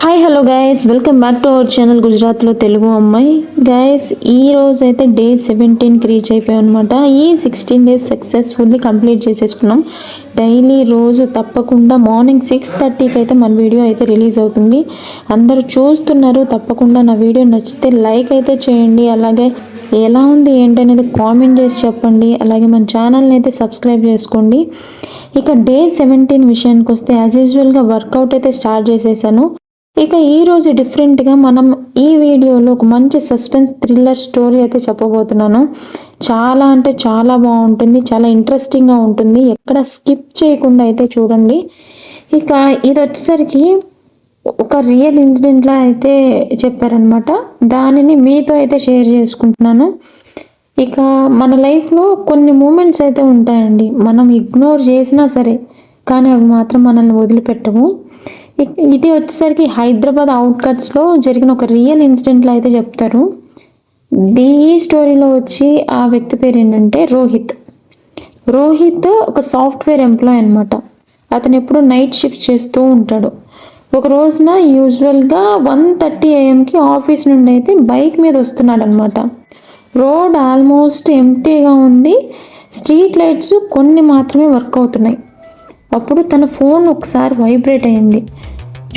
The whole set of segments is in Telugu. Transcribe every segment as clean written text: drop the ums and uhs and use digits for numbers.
Hi hello guys, welcome back to our channel గుజరాత్లో తెలుగు అమ్మాయి. గైస్, ఈ రోజు అయితే డే 17కి రీచ్ అయిపోయాం అనమాట. ఈ 16 days సక్సెస్ఫుల్లీ కంప్లీట్ చేసేసుకున్నాం. డైలీ రోజు తప్పకుండా మార్నింగ్ 6:30కి అయితే మన వీడియో అయితే రిలీజ్ అవుతుంది. అందరూ చూస్తున్నారు. తప్పకుండా నా వీడియో నచ్చితే లైక్ అయితే చేయండి. అలాగే ఎలా ఉంది ఏంటనేది కామెంట్ చేసి చెప్పండి. అలాగే మన ఛానల్ని అయితే సబ్స్క్రైబ్ చేసుకోండి. ఇక డే 17 విషయానికి వస్తే యాజ్ యూజువల్గా వర్కౌట్ అయితే స్టార్ట్ చేసేసాను. ఇక ఈరోజు డిఫరెంట్గా మనం ఈ వీడియోలో ఒక మంచి సస్పెన్స్ థ్రిల్లర్ స్టోరీ అయితే చెప్పబోతున్నాను. చాలా అంటే చాలా బాగుంటుంది, చాలా ఇంట్రెస్టింగ్గా ఉంటుంది. ఎక్కడ స్కిప్ చేయకుండా అయితే చూడండి. ఇక ఇది వచ్చేసరికి ఒక రియల్ ఇన్సిడెంట్లా అయితే చెప్పారనమాట. దానిని మీతో అయితే షేర్ చేసుకుంటున్నాను. ఇక మన లైఫ్లో కొన్ని మూమెంట్స్ అయితే ఉంటాయండి, మనం ఇగ్నోర్ చేసినా సరే కానీ అవి మాత్రం మనల్ని వదిలిపెట్టవు. ఇది వచ్చేసరికి హైదరాబాద్ అవుట్కట్స్లో జరిగిన ఒక రియల్ ఇన్సిడెంట్లో అయితే చెప్తారు. ఈ స్టోరీలో వచ్చి ఆ వ్యక్తి పేరు ఏంటంటే రోహిత్ ఒక సాఫ్ట్వేర్ ఎంప్లాయ్ అనమాట. అతను ఎప్పుడు నైట్ షిఫ్ట్ చేస్తూ ఉంటాడు. ఒక రోజున యూజువల్గా 1:30 AM ఆఫీస్ నుండి అయితే బైక్ మీద వస్తున్నాడు అనమాట. రోడ్ ఆల్మోస్ట్ ఎంటీగా ఉంది. స్ట్రీట్ లైట్స్ కొన్ని మాత్రమే వర్క్ అవుతున్నాయి. అప్పుడు తన ఫోన్ ఒకసారి వైబ్రేట్ అయింది.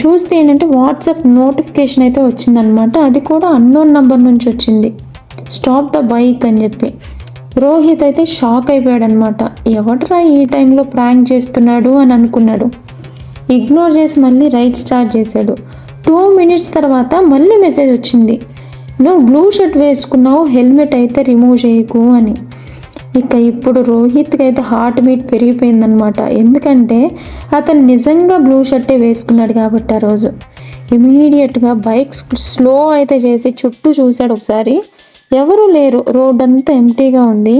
చూస్తే ఏంటంటే వాట్సాప్ నోటిఫికేషన్ అయితే వచ్చిందనమాట. అది కూడా అన్నోన్ నెంబర్ నుంచి వచ్చింది, స్టాప్ ద బైక్ అని చెప్పి. రోహిత్ అయితే షాక్ అయిపోయాడు అనమాట. ఎవడరా ఈ టైంలో ప్రాంక్ చేస్తున్నాడు అని అనుకున్నాడు. ఇగ్నోర్ చేసి మళ్ళీ రైడ్ స్టార్ట్ చేశాడు. 2 minutes తర్వాత మళ్ళీ మెసేజ్ వచ్చింది, నువ్వు బ్లూ షర్ట్ వేసుకున్నావు, హెల్మెట్ అయితే రిమూవ్ చేయకు అని. ఇక ఇప్పుడు రోహిత్కి అయితే హార్ట్ బీట్ పెరిగిపోయిందనమాట. ఎందుకంటే అతను నిజంగా బ్లూ షర్టే వేసుకున్నాడు కాబట్టి ఆ రోజు. ఇమీడియట్గా బైక్ స్లో అయితే చేసి చుట్టూ చూశాడు ఒకసారి. ఎవరూ లేరు, రోడ్ అంతా ఎంటీగా ఉంది.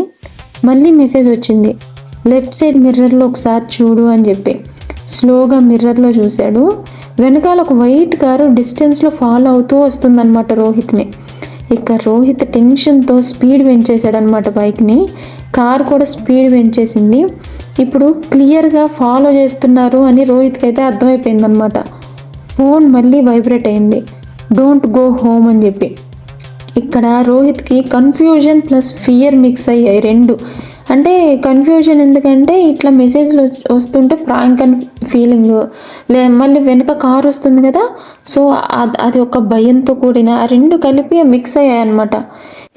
మళ్ళీ మెసేజ్ వచ్చింది, లెఫ్ట్ సైడ్ మిర్రర్లో ఒకసారి చూడు అని చెప్పి. స్లోగా మిర్రర్లో చూశాడు. వెనకాల ఒక వైట్ కారు డిస్టెన్స్లో ఫాలో అవుతూ వస్తుందన్నమాట రోహిత్ని. ఇక రోహిత్ టెన్షన్తో స్పీడ్ పెంచేశాడనమాట బైక్ని. కార్ కూడా స్పీడ్ పెంచేసింది. ఇప్పుడు క్లియర్గా ఫాలో చేస్తున్నారు అని రోహిత్కి అయితే అర్థమైపోయిందనమాట. ఫోన్ మళ్ళీ వైబ్రేట్ అయింది, డోంట్ గో హోమ్ అని చెప్పి. ఇక్కడ రోహిత్కి కన్ఫ్యూజన్ ప్లస్ ఫియర్ మిక్స్ అయ్యాయి రెండు. అంటే కన్ఫ్యూజన్ ఎందుకంటే ఇట్లా మెసేజ్లు వస్తుంటే ప్రాంక్ అని ఫీలింగ్, మళ్ళీ వెనక కార్ వస్తుంది కదా, సో అది ఒక భయంతో కూడిన ఆ రెండు కలిపి మిక్స్ అయ్యాయి అనమాట.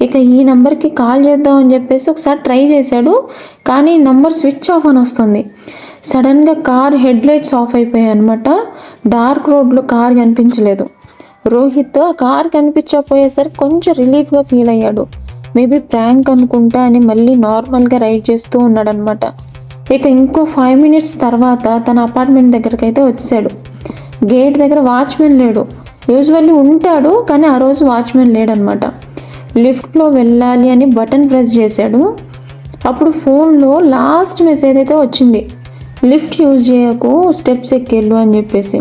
ఇక ఈ నెంబర్కి కాల్ చేద్దామని చెప్పేసి ఒకసారి ట్రై చేశాడు, కానీ నంబర్ స్విచ్ ఆఫ్ అని వస్తుంది. సడన్గా కార్ హెడ్ లైట్స్ ఆఫ్ అయిపోయాయి అనమాట. డార్క్ రోడ్లో కార్ కనిపించలేదు. రోహిత్ కార్ కనిపించకపోయేసరికి కొంచెం రిలీఫ్గా ఫీల్ అయ్యాడు. మేబీ ప్రాంక్ అనుకుంటా అని మళ్ళీ నార్మల్గా రైడ్ చేస్తూ ఉన్నాడనమాట. ఇక ఇంకో 5 minutes తర్వాత తన అపార్ట్మెంట్ దగ్గరికి అయితే వచ్చాడు. గేట్ దగ్గర వాచ్మెన్ లేడు. యూజువల్లీ ఉంటాడు కానీ ఆ రోజు వాచ్మెన్ లేడనమాట. లిఫ్ట్లో వెళ్ళాలి అని బటన్ ప్రెస్ చేశాడు. అప్పుడు ఫోన్లో లాస్ట్ మెసేజ్ అయితే వచ్చింది, లిఫ్ట్ యూజ్ చేయకు, స్టెప్స్ ఎక్కేళ్ళు అని చెప్పేసి.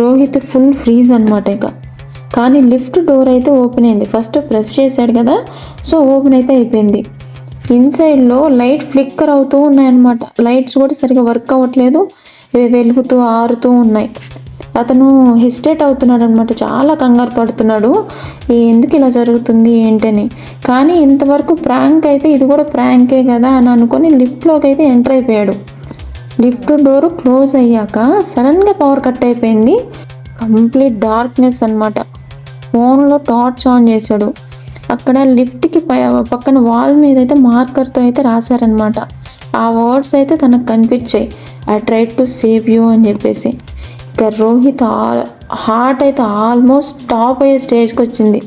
రోహిత్ ఫుల్ ఫ్రీజ్ అనమాట. ఇక కానీ లిఫ్ట్ డోర్ అయితే ఓపెన్ అయింది. ఫస్ట్ ప్రెస్ చేశాడు కదా, సో ఓపెన్ అయితే అయిపోయింది. ఇన్సైడ్లో లైట్ ఫ్లిక్కర్ అవుతూ ఉన్నాయన్నమాట. లైట్స్ కూడా సరిగా వర్క్ అవ్వట్లేదు, వెలుగుతూ ఆరుతూ ఉన్నాయి. అతను హెసిటేట్ అవుతున్నాడు అనమాట, చాలా కంగారు పడుతున్నాడు, ఎందుకు ఇలా జరుగుతుంది ఏంటని. కానీ ఇంతవరకు ప్రాంక్ అయితే ఇది కూడా ప్రాంకే కదా అని అనుకొని లిఫ్ట్లోకి అయితే ఎంటర్ అయిపోయాడు. లిఫ్ట్ డోర్ క్లోజ్ అయ్యాక సడన్గా పవర్ కట్ అయిపోయింది. కంప్లీట్ డార్క్నెస్ అనమాట. ఫోన్లో టార్చ్ ఆన్ చేశాడు. అక్కడ లిఫ్ట్కి పక్కన వాల్ మీద అయితే మార్కర్తో అయితే రాశారనమాట. ఆ వర్డ్స్ అయితే తనకు కనిపించాయి, I try to save you అని చెప్పేసి. ఇక రోహిత్ హార్ట్ అయితే ఆల్మోస్ట్ టాప్ అయ్యే స్టేజ్కి వచ్చింది.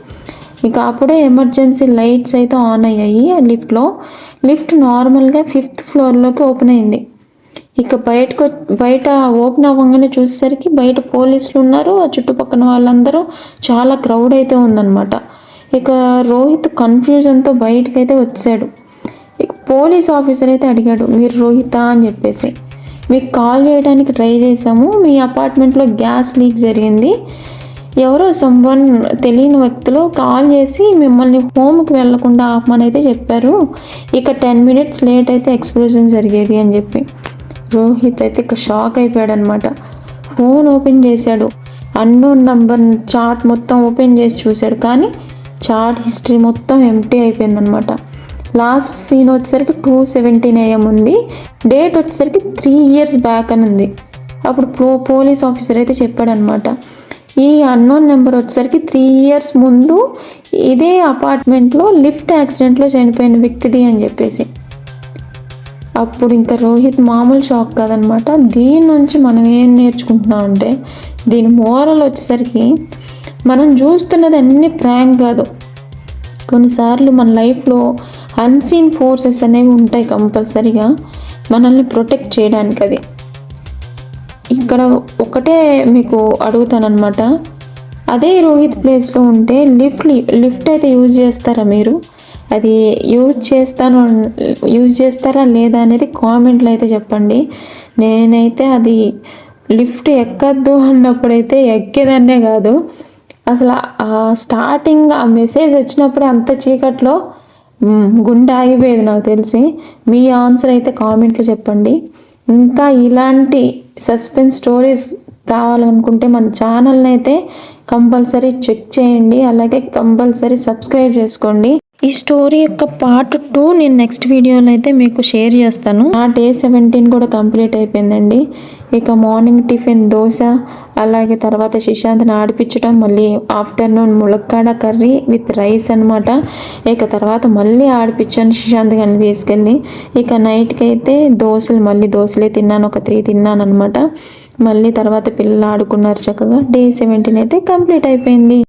ఇక అప్పుడే ఎమర్జెన్సీ లైట్స్ అయితే ఆన్ అయ్యాయి లిఫ్ట్లో. లిఫ్ట్ నార్మల్గా 5th floorలోకి ఓపెన్ అయింది. ఇక బయట ఓపెన్ అవ్వగానే చూసేసరికి బయట పోలీసులు ఉన్నారు, ఆ చుట్టుపక్కల వాళ్ళందరూ, చాలా క్రౌడ్ అయితే ఉందన్నమాట. ఇక రోహిత్ కన్ఫ్యూజన్తో బయటకైతే వచ్చాడు. ఇక పోలీస్ ఆఫీసర్ అయితే అడిగాడు, మీరు రోహితా అని చెప్పేసి. మీకు కాల్ చేయడానికి ట్రై చేసాము, మీ అపార్ట్మెంట్లో గ్యాస్ లీక్ జరిగింది, ఎవరో సమ్వన్ తెలియని వ్యక్తులు కాల్ చేసి మిమ్మల్ని హోమ్కి వెళ్లకుండా ఆపమని అయితే చెప్పారు. ఇక 10 minutes లేట్ అయితే ఎక్స్ప్లోజన్ జరిగేది అని చెప్పి. రోహిత్ అయితే ఇక షాక్ అయిపోయాడు అనమాట. ఫోన్ ఓపెన్ చేశాడు. అన్నోన్ నంబర్ చార్ట్ మొత్తం ఓపెన్ చేసి చూశాడు, కానీ చార్ట్ హిస్టరీ మొత్తం ఎంటీ అయిపోయిందనమాట. లాస్ట్ సీన్ వచ్చేసరికి 2:17 AM ఉంది, డేట్ వచ్చేసరికి 3 years బ్యాక్ అని ఉంది. అప్పుడు పోలీస్ ఆఫీసర్ అయితే చెప్పాడనమాట, ఈ అన్నోన్ నెంబర్ వచ్చేసరికి 3 years ముందు ఇదే అపార్ట్మెంట్లో లిఫ్ట్ యాక్సిడెంట్లో చనిపోయిన వ్యక్తిది అని చెప్పేసి. అప్పుడు ఇంకా రోహిత్ మామూలు షాక్ కాదనమాట. దీని నుంచి మనం ఏం నేర్చుకుంటున్నాం అంటే, దీని మోరల్ వచ్చేసరికి మనం చూస్తున్నది అన్ని ప్రాంక్ కాదు. కొన్నిసార్లు మన లైఫ్లో అన్సీన్ ఫోర్సెస్ అనేవి ఉంటాయి కంపల్సరీగా మనల్ని ప్రొటెక్ట్ చేయడానికి. అది ఇక్కడ ఒకటే మీకు అడుగుతానమాట, అదే రోహిత్ ప్లేస్లో ఉంటే లిఫ్ట్ అయితే యూజ్ చేస్తారా మీరు? అది యూజ్ చేస్తారా లేదా అనేది కామెంట్లో అయితే చెప్పండి. నేనైతే అది లిఫ్ట్ ఎక్కద్దు అన్నప్పుడైతే ఎక్కేదాన్నే కాదు. అసలు స్టార్టింగ్ ఆ మెసేజ్ వచ్చినప్పుడే అంత చీకట్లో గుండె ఆగిపోయేది నాకు తెలిసి. మీ ఆన్సర్ అయితే కామెంట్లో చెప్పండి. ఇంకా ఇలాంటి సస్పెన్స్ స్టోరీస్ కావాలనుకుంటే మన ఛానల్ని అయితే కంపల్సరీ చెక్ చేయండి, అలాగే కంపల్సరీ సబ్స్క్రైబ్ చేసుకోండి. ఈ స్టోరీ యొక్క పార్ట్ 2 నేను నెక్స్ట్ వీడియోలో అయితే మీకు షేర్ చేస్తాను. ఆ డే 17 కూడా కంప్లీట్ అయిపోయిందండి. ఇక మార్నింగ్ టిఫిన్ దోశ, అలాగే తర్వాత శశాంత్ని ఆడిపించడం, మళ్ళీ ఆఫ్టర్నూన్ ములక్కాడ కర్రీ విత్ రైస్ అనమాట. ఇక తర్వాత మళ్ళీ ఆడిపించాను శశాంత్ గారిని తీసుకెళ్ళి. ఇక నైట్కి అయితే మళ్ళీ దోశలే తిన్నాను, ఒక 3 తిన్నాను అనమాట. మళ్ళీ తర్వాత పిల్లలు ఆడుకున్నారు చక్కగా. డే 17 అయితే కంప్లీట్ అయిపోయింది.